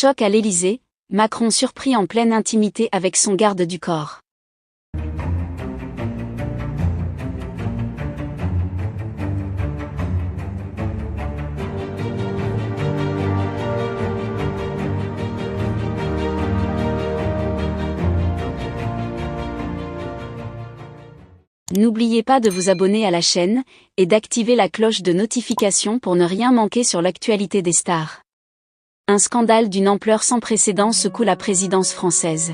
Choc à l'Élysée, Macron surpris en pleine intimité avec son garde du corps. N'oubliez pas de vous abonner à la chaîne, et d'activer la cloche de notification pour ne rien manquer sur l'actualité des stars. Un scandale d'une ampleur sans précédent secoue la présidence française.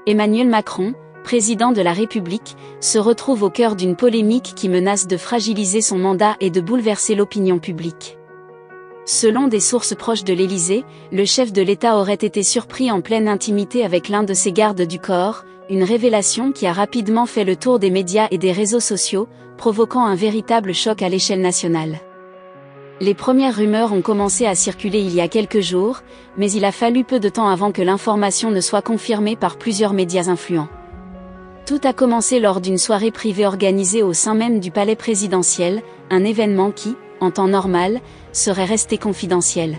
Emmanuel Macron, président de la République, se retrouve au cœur d'une polémique qui menace de fragiliser son mandat et de bouleverser l'opinion publique. Selon des sources proches de l'Élysée, le chef de l'État aurait été surpris en pleine intimité avec l'un de ses gardes du corps, une révélation qui a rapidement fait le tour des médias et des réseaux sociaux, provoquant un véritable choc à l'échelle nationale. Les premières rumeurs ont commencé à circuler il y a quelques jours, mais il a fallu peu de temps avant que l'information ne soit confirmée par plusieurs médias influents. Tout a commencé lors d'une soirée privée organisée au sein même du palais présidentiel, un événement qui, en temps normal, serait resté confidentiel.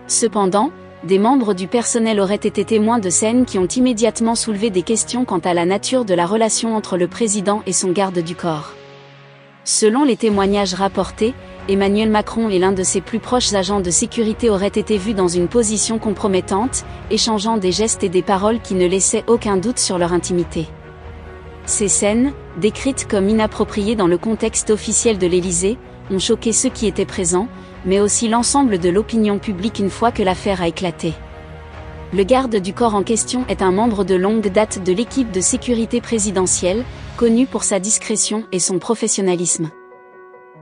Cependant, des membres du personnel auraient été témoins de scènes qui ont immédiatement soulevé des questions quant à la nature de la relation entre le président et son garde du corps. Selon les témoignages rapportés, Emmanuel Macron et l'un de ses plus proches agents de sécurité auraient été vus dans une position compromettante, échangeant des gestes et des paroles qui ne laissaient aucun doute sur leur intimité. Ces scènes, décrites comme inappropriées dans le contexte officiel de l'Élysée, ont choqué ceux qui étaient présents, mais aussi l'ensemble de l'opinion publique une fois que l'affaire a éclaté. Le garde du corps en question est un membre de longue date de l'équipe de sécurité présidentielle, connu pour sa discrétion et son professionnalisme.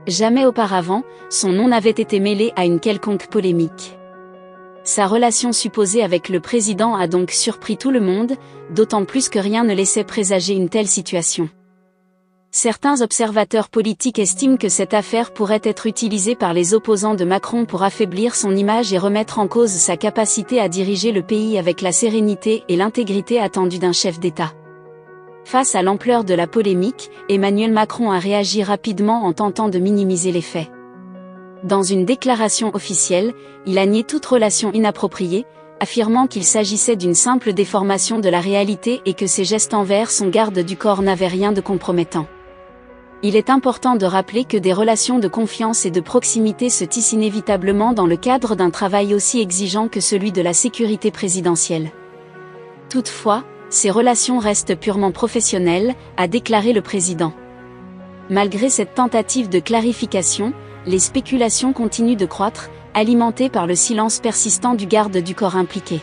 Jamais auparavant, son nom n'avait été mêlé à une quelconque polémique. Sa relation supposée avec le président a donc surpris tout le monde, d'autant plus que rien ne laissait présager une telle situation. Certains observateurs politiques estiment que cette affaire pourrait être utilisée par les opposants de Macron pour affaiblir son image et remettre en cause sa capacité à diriger le pays avec la sérénité et l'intégrité attendues d'un chef d'État. Face à l'ampleur de la polémique, Emmanuel Macron a réagi rapidement en tentant de minimiser les faits. Dans une déclaration officielle, il a nié toute relation inappropriée, affirmant qu'il s'agissait d'une simple déformation de la réalité et que ses gestes envers son garde du corps n'avaient rien de compromettant. Il est important de rappeler que des relations de confiance et de proximité se tissent inévitablement dans le cadre d'un travail aussi exigeant que celui de la sécurité présidentielle. Toutefois, ces relations restent purement professionnelles, a déclaré le président. Malgré cette tentative de clarification, les spéculations continuent de croître, alimentées par le silence persistant du garde du corps impliqué.